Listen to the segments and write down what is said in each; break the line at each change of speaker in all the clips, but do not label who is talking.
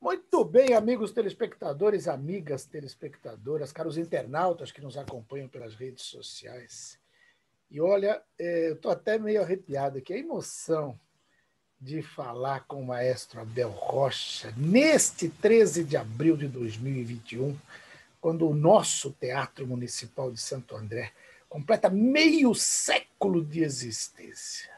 Muito bem, amigos telespectadores, amigas telespectadoras, caros internautas que nos acompanham pelas redes sociais. E olha, eu estou até meio arrepiado aqui. A emoção de falar com o maestro Abel Rocha neste 13 de abril de 2021, quando o nosso Teatro Municipal de Santo André completa meio século de existência.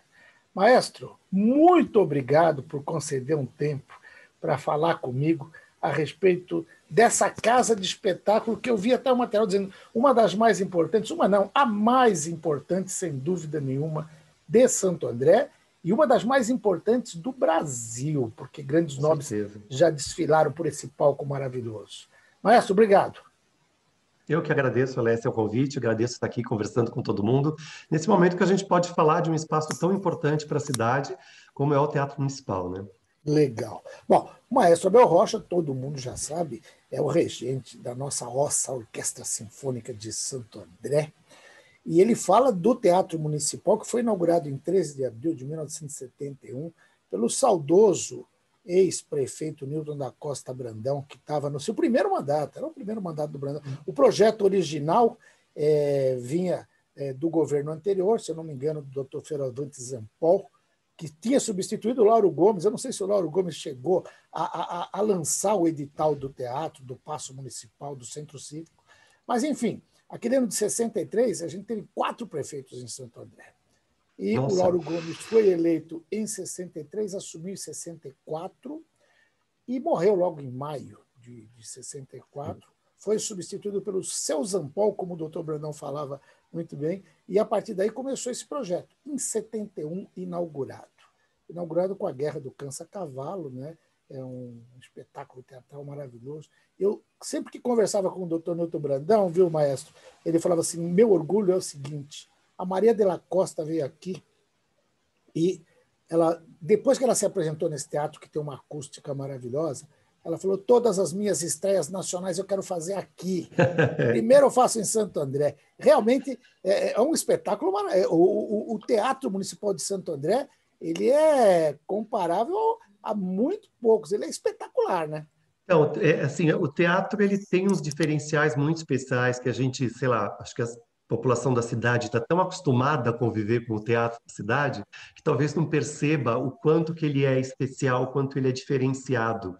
Maestro, muito obrigado por conceder um tempo para falar comigo a respeito dessa casa de espetáculo que eu vi até o material dizendo uma das mais importantes, uma não, a mais importante, sem dúvida nenhuma, de Santo André e uma das mais importantes do Brasil, porque grandes nomes já desfilaram por esse palco maravilhoso. Maestro, obrigado.
Eu que agradeço, Alessia, o convite, agradeço estar aqui conversando com todo mundo, nesse momento que a gente pode falar de um espaço tão importante para a cidade como é o Teatro Municipal, né?
Legal. Bom, o maestro Abel Rocha, todo mundo já sabe, é o regente da nossa Orquestra Sinfônica de Santo André, e ele fala do Teatro Municipal, que foi inaugurado em 13 de abril de 1971 pelo saudoso ex-prefeito Newton da Costa Brandão, que estava no seu primeiro mandato, era o primeiro mandato do Brandão. O projeto original vinha do governo anterior, se eu não me engano, do Dr. Fioravante Zampol, que tinha substituído o Lauro Gomes. Eu não sei se o Lauro Gomes chegou a lançar o edital do teatro, do Paço Municipal, do Centro Cívico. Mas, enfim, aquele ano de 63, a gente teve 4 prefeitos em Santo André. E o Lauro Gomes foi eleito em 63, assumiu em 64 e morreu logo em maio de 64. Foi substituído pelo seu Zampol, como o doutor Brandão falava muito bem, e a partir daí começou esse projeto, em 71, inaugurado. Inaugurado com a Guerra do Cansa-Cavalo, né? É um espetáculo teatral maravilhoso. Eu sempre que conversava com o doutor Newton Brandão, viu, maestro, ele falava assim, meu orgulho é o seguinte, a Maria de la Costa veio aqui e depois que ela se apresentou nesse teatro, que tem uma acústica maravilhosa, ela falou, todas as minhas estreias nacionais eu quero fazer aqui. Primeiro eu faço em Santo André. Realmente é um espetáculo. O Teatro Municipal de Santo André ele é comparável a muito poucos. Ele é espetacular, né?
Então, assim, o teatro ele tem uns diferenciais muito especiais que a gente, sei lá, acho que a população da cidade está tão acostumada a conviver com o teatro da cidade que talvez não perceba o quanto que ele é especial, o quanto ele é diferenciado.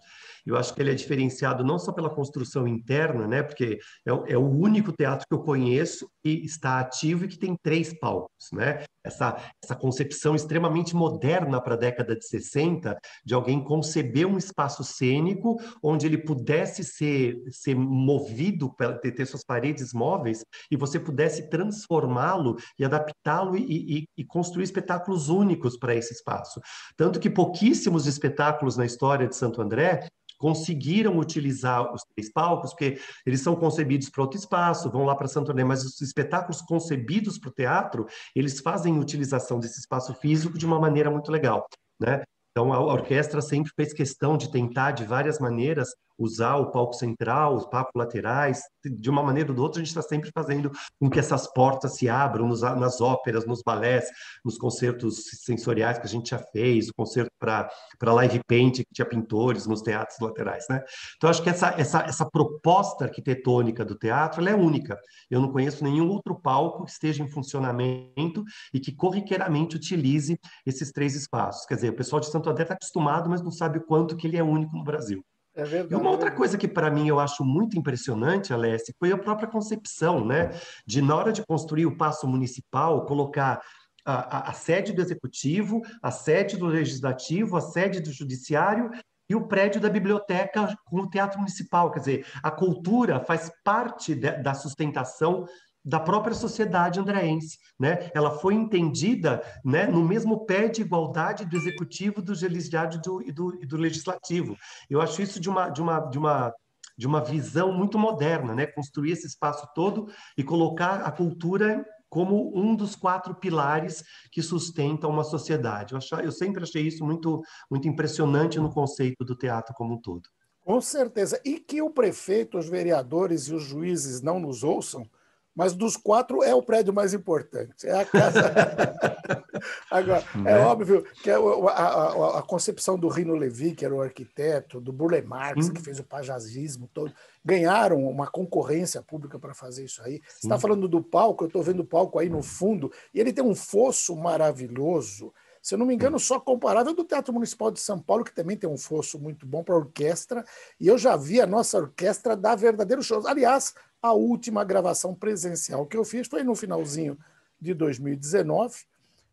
Eu acho que ele é diferenciado não só pela construção interna, né? Porque é o único teatro que eu conheço que está ativo e que tem 3 palcos, né? Essa concepção extremamente moderna para a década de 60, de alguém conceber um espaço cênico onde ele pudesse ser movido, ter suas paredes móveis, e você pudesse transformá-lo e adaptá-lo e construir espetáculos únicos para esse espaço. Tanto que pouquíssimos espetáculos na história de Santo André conseguiram utilizar os 3 palcos, porque eles são concebidos para outro espaço, vão lá para Santo André, mas os espetáculos concebidos para o teatro, eles fazem utilização desse espaço físico de uma maneira muito legal, né? Então, a orquestra sempre fez questão de tentar, de várias maneiras, usar o palco central, os palcos laterais, de uma maneira ou de outra, a gente está sempre fazendo com que essas portas se abram nas óperas, nos balés, nos concertos sensoriais que a gente já fez, o concerto para live paint, que tinha pintores nos teatros laterais, né? Então, acho que essa proposta arquitetônica do teatro, ela é única. Eu não conheço nenhum outro palco que esteja em funcionamento e que corriqueiramente utilize esses 3 espaços. Quer dizer, o pessoal de Santo André está acostumado, mas não sabe o quanto que ele é único no Brasil.
É verdade,
e uma outra coisa que, para mim, eu acho muito impressionante, Alessia, foi a própria concepção, né? De, na hora de construir o Paço Municipal, colocar a sede do Executivo, a sede do Legislativo, a sede do Judiciário e o prédio da biblioteca com o Teatro Municipal. Quer dizer, a cultura faz parte da sustentação da própria sociedade andreense, né? Ela foi entendida, né, no mesmo pé de igualdade do executivo, do judiciário e do legislativo. Eu acho isso de uma visão muito moderna, né? Construir esse espaço todo e colocar a cultura como um dos 4 pilares que sustentam uma sociedade. Eu sempre achei isso muito, muito impressionante no conceito do teatro como um todo.
Com certeza. E que o prefeito, os vereadores e os juízes não nos ouçam, Mas dos 4 é o prédio mais importante. É a casa. Agora, é óbvio que a concepção do Rino Levi, que era o arquiteto, do Burle Marx, que fez o paisagismo todo, ganharam uma concorrência pública para fazer isso aí. Você está falando do palco, eu estou vendo o palco aí no fundo, e ele tem um fosso maravilhoso. Se eu não me engano, só comparável do Teatro Municipal de São Paulo, que também tem um fosso muito bom para orquestra, e eu já vi a nossa orquestra dar verdadeiros shows. Aliás, a última gravação presencial que eu fiz foi no finalzinho de 2019,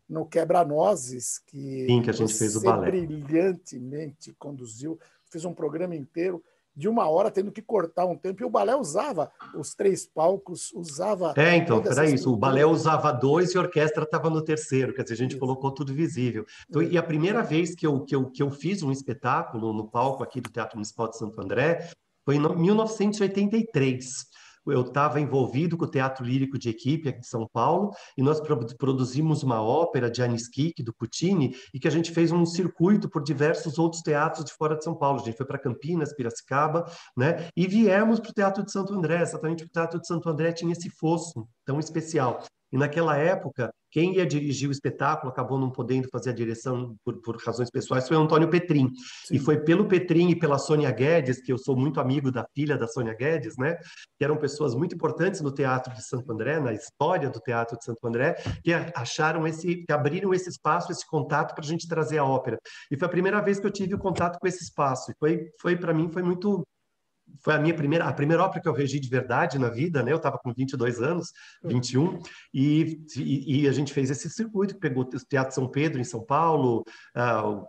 no Quebra-Nozes, que
a gente fez o
você
balé.
brilhantemente conduziu. Fiz um programa inteiro de 1 hora, tendo que cortar um tempo, e o balé usava os 3 palcos, usava
Então,
toda essa
era isso. O
estrutura.
balé usava 2 e a orquestra estava no terceiro, quer dizer, a gente
Isso.
colocou tudo visível. Então, e a primeira vez que eu fiz um espetáculo no palco aqui do Teatro Municipal de Santo André foi em 1983. Eu estava envolvido com o Teatro Lírico de Equipe aqui de São Paulo, e nós produzimos uma ópera de Anis Kik, do Puccini, e que a gente fez um circuito por diversos outros teatros de fora de São Paulo. A gente foi para Campinas, Piracicaba, né? E viemos para o Teatro de Santo André, exatamente. O Teatro de Santo André tinha esse fosso tão especial. E naquela época, quem ia dirigir o espetáculo, acabou não podendo fazer a direção por razões pessoais, foi o Antônio Petrin.
Sim.
E foi pelo Petrin e pela Sônia Guedes, que eu sou muito amigo da filha da Sônia Guedes, né? Que eram pessoas muito importantes no Teatro de Santo André, na história do Teatro de Santo André, que abriram esse espaço, esse contato para a gente trazer a ópera. E foi a primeira vez que eu tive o contato com esse espaço. E foi para mim, foi a primeira ópera que eu regi de verdade na vida, né? Eu estava com 22 anos, 21, e a gente fez esse circuito, que pegou o Teatro São Pedro, em São Paulo,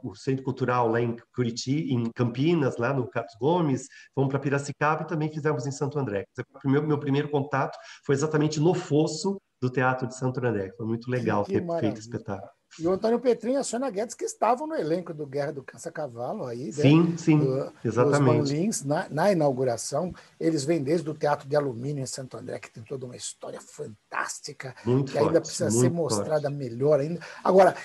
o Centro Cultural lá em Curitiba, em Campinas, lá no Carlos Gomes, fomos para Piracicaba e também fizemos em Santo André. Meu primeiro contato foi exatamente no fosso do Teatro de Santo André. Foi muito legal ter feito espetáculo.
E o Antônio Petrin e a Sônia Guedes, que estavam no elenco do Guerra do Caça-Cavalo, aí,
sim, exatamente.
Os Manlins, na inauguração. Eles vêm desde o Teatro de Alumínio em Santo André, que tem toda uma história fantástica,
muito
que
forte,
ainda precisa ser mostrada melhor ainda. Agora,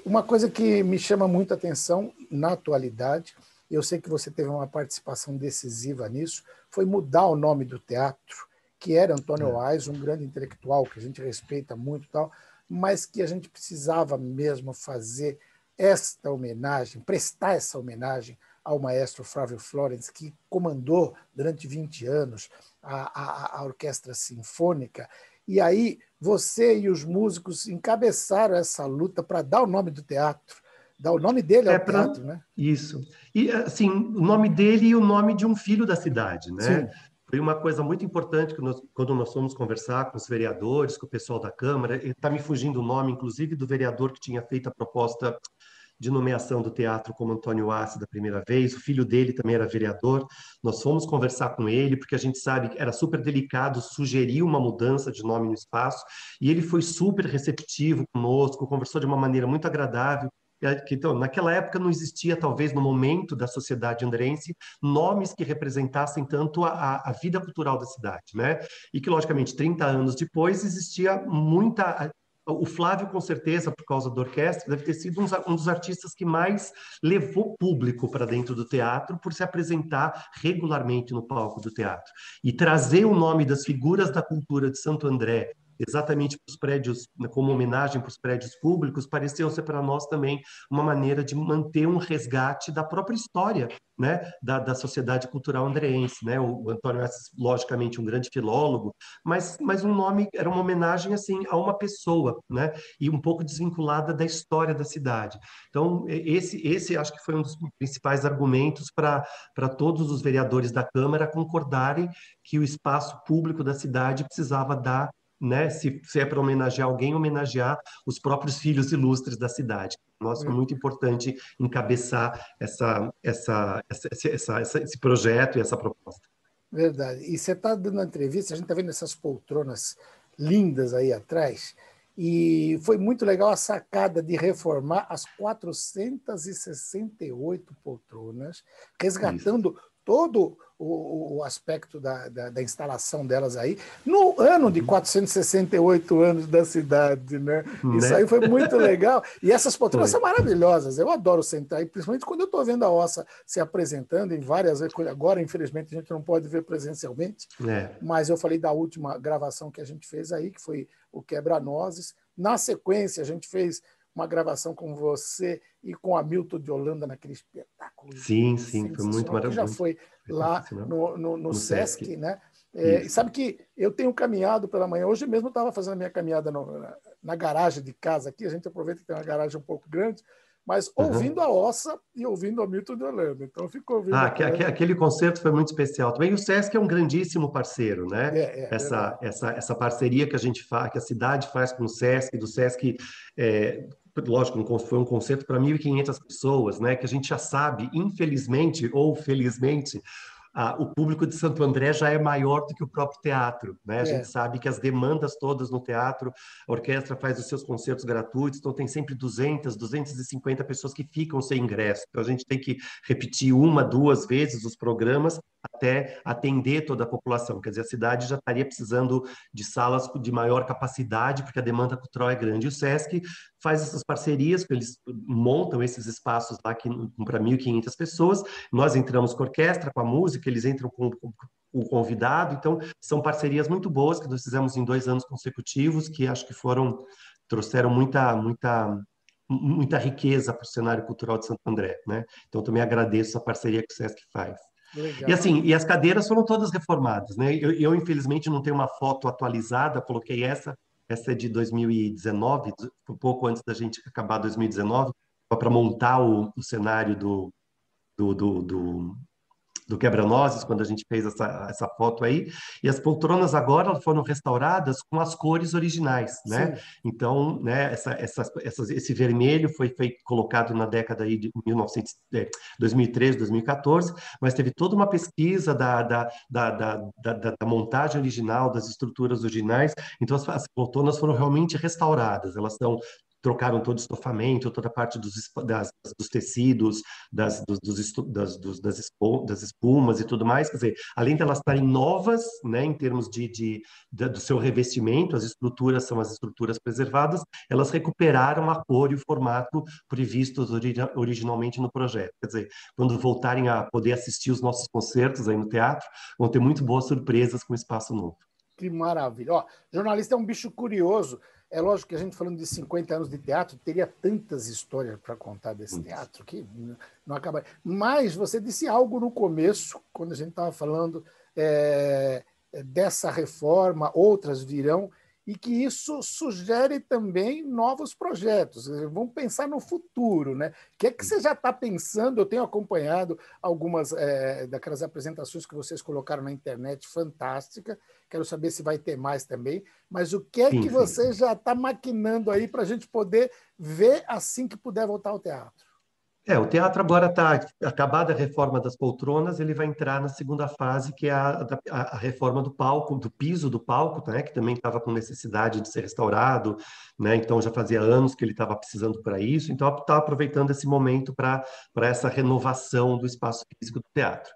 uma coisa que me chama muito a atenção na atualidade, eu sei que você teve uma participação decisiva nisso, foi mudar o nome do teatro, que era Antônio Wise, um grande intelectual que a gente respeita muito e tal, mas que a gente precisava mesmo fazer esta homenagem, prestar essa homenagem ao maestro Flávio Florence, que comandou durante 20 anos a Orquestra Sinfônica. E aí você e os músicos encabeçaram essa luta para dar o nome do teatro, dar o nome dele ao teatro, né?
Isso. E, assim, o nome dele e o nome de um filho da cidade, né?
Sim.
Foi uma coisa muito importante que quando nós fomos conversar com os vereadores, com o pessoal da Câmara. Está me fugindo o nome, inclusive, do vereador que tinha feito a proposta de nomeação do teatro como Antônio Assi da primeira vez. O filho dele também era vereador. Nós fomos conversar com ele, porque a gente sabe que era super delicado sugerir uma mudança de nome no espaço, e ele foi super receptivo conosco, conversou de uma maneira muito agradável. Então, naquela época não existia, talvez no momento da sociedade andrense, nomes que representassem tanto a vida cultural da cidade, né? E que, logicamente, 30 anos depois, existia muita... O Flávio, com certeza, por causa da orquestra, deve ter sido um dos artistas que mais levou público para dentro do teatro, por se apresentar regularmente no palco do teatro. E trazer o nome das figuras da cultura de Santo André exatamente para os prédios, como homenagem para os prédios públicos, pareceu ser para nós também uma maneira de manter um resgate da própria história, né, da sociedade cultural andreense, né? O Antônio é, logicamente, um grande filólogo, mas um nome era uma homenagem assim a uma pessoa, né? E um pouco desvinculada da história da cidade. Então, esse acho que foi um dos principais argumentos para todos os vereadores da Câmara concordarem que o espaço público da cidade precisava dar, né? Se é para homenagear alguém, homenagear os próprios filhos ilustres da cidade. Nossa, foi muito importante encabeçar esse projeto e essa proposta.
Verdade. E você está dando uma entrevista, a gente está vendo essas poltronas lindas aí atrás, e foi muito legal a sacada de reformar as 468 poltronas, resgatando todo o aspecto da instalação delas aí, no ano de 468 anos da cidade, né? Isso
Né?
aí foi muito legal. E essas poltronas
Foi.
são maravilhosas. Eu adoro sentar aí, principalmente quando eu estou vendo a Ossa se apresentando em várias vezes. Agora, infelizmente, a gente não pode ver presencialmente,
É.
mas eu falei da última gravação que a gente fez aí, que foi o Quebra-Nozes. Na sequência, a gente fez uma gravação com você e com Hamilton de Holanda naquele espetáculo
Sim, sim, foi muito
sensacional, que já
maravilhoso.
foi
Foi
lá
sensacional.
no
No Sesc.
Sesc, né? E
Isso.
sabe que eu tenho caminhado pela manhã. Hoje mesmo eu estava fazendo a minha caminhada na garagem de casa aqui. A gente aproveita que tem uma garagem um pouco grande, mas ouvindo
Aham.
a Ossa e ouvindo o Hamilton de Holanda. Então, eu fico ouvindo aquela.
Aquele concerto foi muito especial também. E o Sesc é um grandíssimo parceiro, né?
Verdade.
Essa parceria que a gente faz, que a cidade faz com o Sesc, do Sesc, é, lógico, foi um concerto para 1.500 pessoas, né? Que a gente já sabe, infelizmente ou felizmente, o público de Santo André já é maior do que o próprio teatro, né? A gente
É,
sabe que as demandas todas no teatro, a orquestra faz os seus concertos gratuitos, então tem sempre 200, 250 pessoas que ficam sem ingresso. Então a gente tem que repetir uma, duas vezes os programas até atender toda a população. Quer dizer, a cidade já estaria precisando de salas de maior capacidade, porque a demanda cultural é grande. E o SESC faz essas parcerias, eles montam esses espaços lá para 1.500 pessoas. Nós entramos com a orquestra, com a música, eles entram com o convidado. Então, são parcerias muito boas que nós fizemos em 2 anos consecutivos, que acho que trouxeram muita riqueza para o cenário cultural de Santo André, né? Então, também agradeço a parceria que o SESC faz. E
legal.
assim, e as cadeiras foram todas reformadas, né? Infelizmente não tenho uma foto atualizada, coloquei essa é de 2019, um pouco antes da gente acabar 2019, para montar o cenário do, do, do, do Quebra-Nozes, quando a gente fez essa foto aí, e as poltronas agora foram restauradas com as cores originais, né?
Sim.
Então, né, esse vermelho foi colocado na década aí de 2013, 2014, mas teve toda uma pesquisa da montagem original, das estruturas originais, então as poltronas foram realmente restauradas, elas estão trocaram todo o estofamento, toda a parte dos tecidos, das espumas e tudo mais. Quer dizer, além de elas estarem novas, né, em termos do seu revestimento, as estruturas são as estruturas preservadas, elas recuperaram a cor e o formato previstos originalmente no projeto. Quer dizer, quando voltarem a poder assistir os nossos concertos aí no teatro, vão ter muito boas surpresas com o espaço novo.
Que maravilha. Ó, jornalista é um bicho curioso. É lógico que a gente falando de 50 anos de teatro, teria tantas histórias para contar desse teatro que não acaba. Mas você disse algo no começo, quando a gente estava falando dessa reforma, outras virão, e que isso sugere também novos projetos. Vamos pensar no futuro, né? O que é que você já está pensando? Eu tenho acompanhado algumas daquelas apresentações que vocês colocaram na internet, fantástica. Quero saber se vai ter mais também. Mas o que é
Sim,
que
sim.
você já está maquinando aí para a gente poder ver assim que puder voltar ao teatro?
O teatro agora está acabada a reforma das poltronas, ele vai entrar na segunda fase, que é a reforma do palco, do piso do palco, né, que também estava com necessidade de ser restaurado, né, então já fazia anos que ele estava precisando para isso, então está aproveitando esse momento para essa renovação do espaço físico do teatro.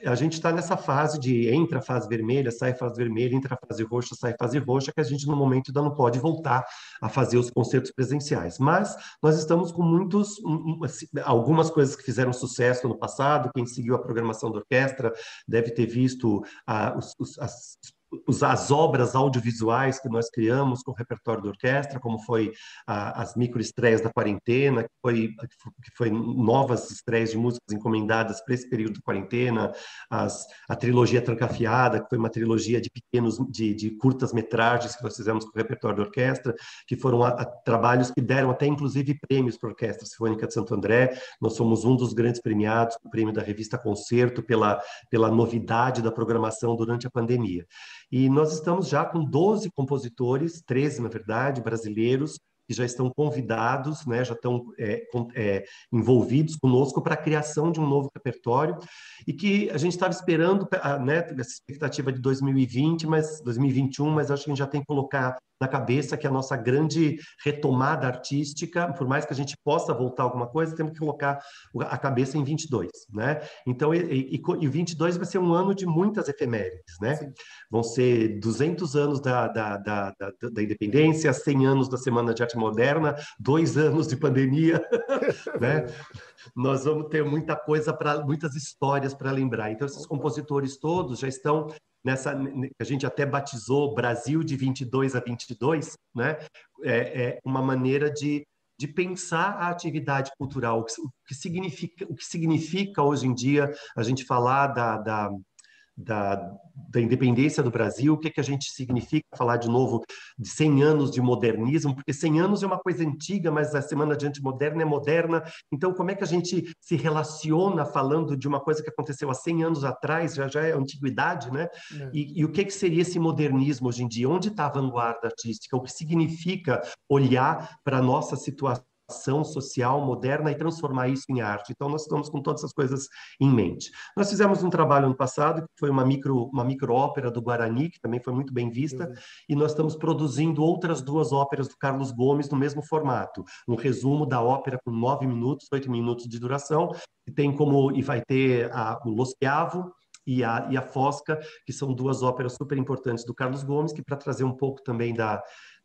A gente está nessa fase de entra a fase vermelha, sai a fase vermelha, entra a fase roxa, sai a fase roxa, que a gente no momento ainda não pode voltar a fazer os concertos presenciais, mas nós estamos com algumas coisas que fizeram sucesso no passado. Quem seguiu a programação da orquestra deve ter visto as obras audiovisuais que nós criamos com o repertório da orquestra, como foi as microestreias da quarentena, que foi novas estreias de músicas encomendadas para esse período de quarentena, a trilogia Trancafiada, que foi uma trilogia de curtas metragens que nós fizemos com o repertório da orquestra, que foram trabalhos que deram até inclusive prêmios para a Orquestra Sinfônica de Santo André. Nós somos um dos grandes premiados com o prêmio da revista Concerto pela novidade da programação durante a pandemia. E nós estamos já com 12 compositores, 13 na verdade, brasileiros, que já estão convidados, né, já estão envolvidos conosco para a criação de um novo repertório, e que a gente estava esperando, né, essa expectativa de 2020, 2021, mas acho que a gente já tem que colocar na cabeça que a nossa grande retomada artística, por mais que a gente possa voltar alguma coisa, temos que colocar a cabeça em 22, né? Então, e 22 vai ser um ano de muitas efemérides, né?
Sim.
Vão ser 200 anos da independência, 100 anos da Semana de Arte Moderna, 2 anos de pandemia, né? Nós vamos ter muita coisa para, muitas histórias para lembrar. Então, esses
Opa.
compositores todos já estão nessa, a gente até batizou Brasil de 22 a 22, né? É uma maneira de pensar a atividade cultural, o que significa hoje em dia a gente falar da, da independência do Brasil, o que, que a gente significa falar de novo de 100 anos de modernismo, porque 100 anos é uma coisa antiga, mas a Semana de Arte Moderna é moderna, então como é que a gente se relaciona falando de uma coisa que aconteceu há 100 anos atrás, já é antiguidade, né?
É.
E o que, que seria esse modernismo hoje em dia? Onde está a vanguarda artística? O que significa olhar para a nossa situação social moderna e transformar isso em arte? Então, nós estamos com todas essas coisas em mente. Nós fizemos um trabalho ano passado, que foi uma micro ópera do Guarani, que também foi muito bem
Eu
vista,
vi.
e nós estamos produzindo outras 2 óperas do Carlos Gomes no mesmo formato. Um resumo da ópera com 9 minutos, 8 minutos de duração, e vai ter o Lo Schiavo e a Fosca, que são 2 óperas super importantes do Carlos Gomes, que para trazer um pouco também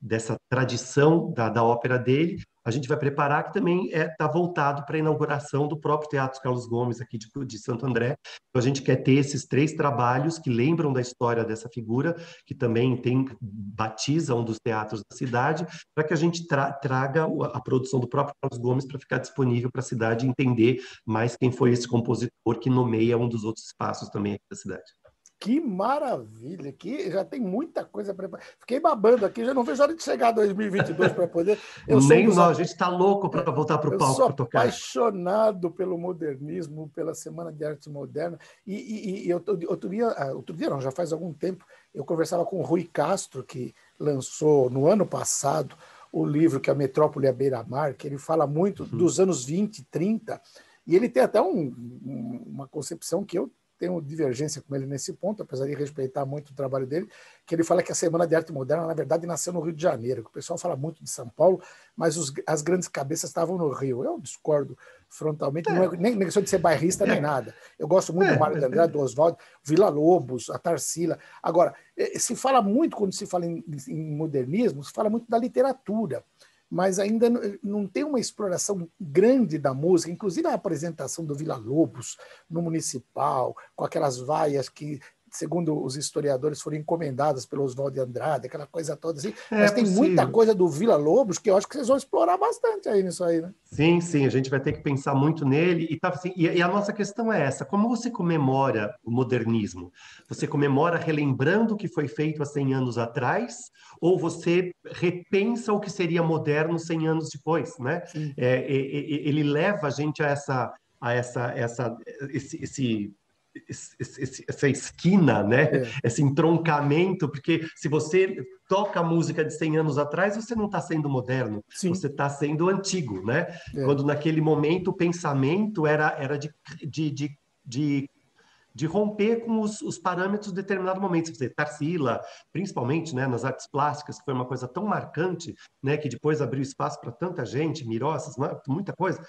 dessa tradição da ópera dele, a gente vai preparar, que também está voltado para a inauguração do próprio Teatro Carlos Gomes, aqui de Santo André. Então, a gente quer ter esses 3 trabalhos que lembram da história dessa figura, que também batiza um dos teatros da cidade, para que a gente traga a produção do próprio Carlos Gomes para ficar disponível para a cidade e entender mais quem foi esse compositor que nomeia um dos outros espaços também aqui da cidade.
Que maravilha! Que já tem muita coisa preparada. Fiquei babando aqui, já não vejo a hora de chegar 2022 para poder. Eu sou um
Nem
dos.
nós, a gente está louco para voltar para o
Eu
palco
sou
para tocar.
apaixonado pelo modernismo, pela Semana de Arte Moderna. Outro dia não, já faz algum tempo, eu conversava com o Rui Castro, que lançou no ano passado o livro que é a Metrópole à Beira-Mar, que ele fala muito dos anos 20 e 30, e ele tem até uma concepção que eu tenho divergência com ele nesse ponto, apesar de respeitar muito o trabalho dele, que ele fala que a Semana de Arte Moderna, na verdade, nasceu no Rio de Janeiro, que o pessoal fala muito de São Paulo, mas as grandes cabeças estavam no Rio. Eu discordo frontalmente, não é nem questão de ser bairrista nem nada. Eu gosto muito do Mário de Andrade, do Oswaldo, Villa-Lobos, a Tarsila. Agora, se fala muito, quando se fala em modernismo, se fala muito da literatura, mas ainda não tem uma exploração grande da música, inclusive a apresentação do Villa-Lobos no Municipal, com aquelas vaias que, segundo os historiadores, foram encomendadas pelo Oswaldo de Andrade, aquela coisa toda assim.
É
Mas tem muita
possível.
coisa do Villa-Lobos que eu acho que vocês vão explorar bastante aí nisso aí, né?
Sim, sim, a gente vai ter que pensar muito nele. E a nossa questão é essa: como você comemora o modernismo? Você comemora relembrando o que foi feito há 100 anos atrás, ou você repensa o que seria moderno 100 anos depois, né?
Sim.
Ele leva a gente essa esquina, né?
É,
Esse entroncamento, porque se você toca a música de 100 anos atrás, você não está sendo moderno,
sim.
você está sendo antigo, né?
É.
Quando naquele momento o pensamento era de romper com os parâmetros de determinado momento. Você Tarsila, principalmente, né, nas artes plásticas, que foi uma coisa tão marcante, né, que depois abriu espaço para tanta gente, Mirossas, muita coisa.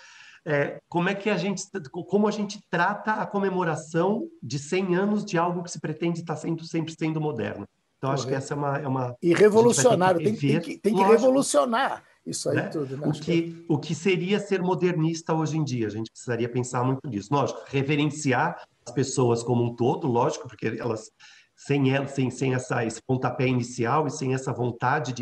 Como a gente trata a comemoração de 100 anos de algo que se pretende estar sempre sendo moderno. Então, acho que
Correto.
essa
E
a gente vai ter que
revolucionário,
rever,
tem que
lógico,
revolucionar isso aí
né?
tudo, né?
O
Acho que é.
que, o que seria ser modernista hoje em dia? A gente precisaria pensar muito nisso. Lógico, reverenciar as pessoas como um todo, lógico, porque elas, sem esse pontapé inicial e sem essa vontade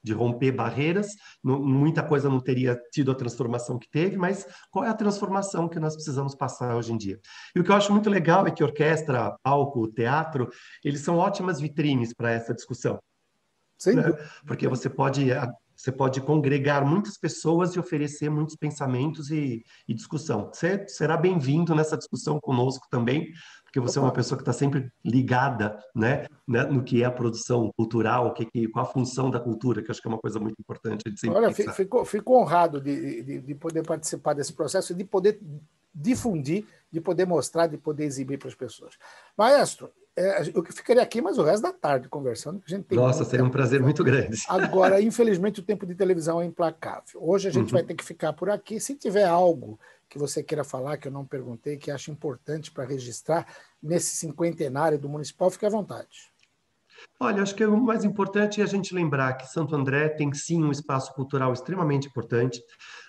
de romper barreiras, muita coisa não teria tido a transformação que teve, mas qual é a transformação que nós precisamos passar hoje em dia? E o que eu acho muito legal é que orquestra, palco, teatro, eles são ótimas vitrines para essa discussão,
Sem
né?
dúvida.
Porque você pode congregar muitas pessoas e oferecer muitos pensamentos e discussão. Você será bem-vindo nessa discussão conosco também, porque você é uma
Opa,
pessoa que está sempre ligada, né, no que é a produção cultural, qual a função da cultura, que eu acho que é uma coisa muito importante de sempre
olha,
pensar.
fico honrado de poder participar desse processo e de poder difundir, de poder mostrar, de poder exibir para as pessoas. Maestro, Eu ficaria aqui mais o resto da tarde conversando, porque a gente tem
Nossa,
muita
seria um prazer
coisa.
muito grande.
Agora, infelizmente, o tempo de televisão é implacável. Hoje a gente vai
Uhum.
ter que ficar por aqui. Se tiver algo que você queira falar, que eu não perguntei, que acha importante para registrar nesse cinquentenário do Municipal, fique à vontade.
Olha, acho que o mais importante é a gente lembrar que Santo André tem sim um espaço cultural extremamente importante.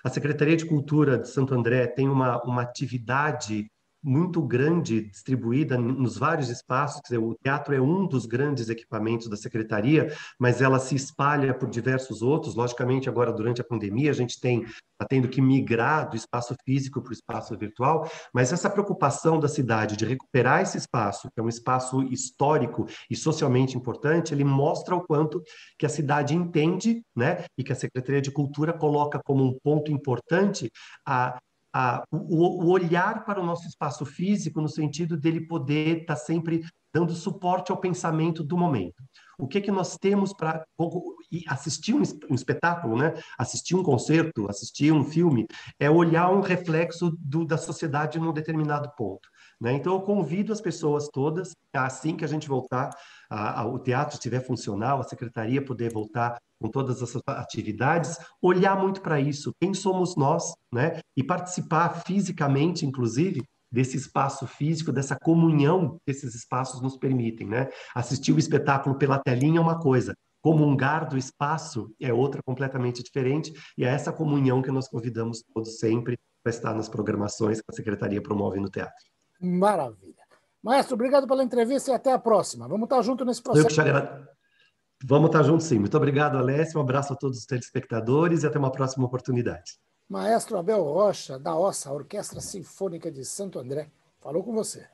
A Secretaria de Cultura de Santo André tem uma atividade muito grande distribuída nos vários espaços. Quer dizer, o teatro é um dos grandes equipamentos da secretaria, mas ela se espalha por diversos outros. Logicamente, agora durante a pandemia, a gente está tendo que migrar do espaço físico para o espaço virtual, mas essa preocupação da cidade de recuperar esse espaço, que é um espaço histórico e socialmente importante, ele mostra o quanto que a cidade entende, né, e que a Secretaria de Cultura coloca como um ponto importante o olhar para o nosso espaço físico no sentido dele poder estar sempre dando suporte ao pensamento do momento. O que nós temos para assistir um espetáculo, né? Assistir um concerto, assistir um filme, é olhar um reflexo da sociedade num determinado ponto. Né? Então, eu convido as pessoas todas, assim que a gente voltar, o teatro estiver funcional, a secretaria poder voltar com todas essas atividades, olhar muito para isso, quem somos nós, né? E participar fisicamente, inclusive, desse espaço físico, dessa comunhão que esses espaços nos permitem, né? Assistir o espetáculo pela telinha é uma coisa, comungar do espaço é outra completamente diferente, e é essa comunhão que nós convidamos todos sempre para estar nas programações que a Secretaria promove no teatro.
Maravilha. Maestro, obrigado pela entrevista e até a próxima. Vamos estar junto nesse
Eu que
processo.
te agradeço. Vamos estar juntos, sim. Muito obrigado, Alessio. Um abraço a todos os telespectadores e até uma próxima oportunidade.
Maestro Abel Rocha, da OSA, Orquestra Sinfônica de Santo André, falou com você.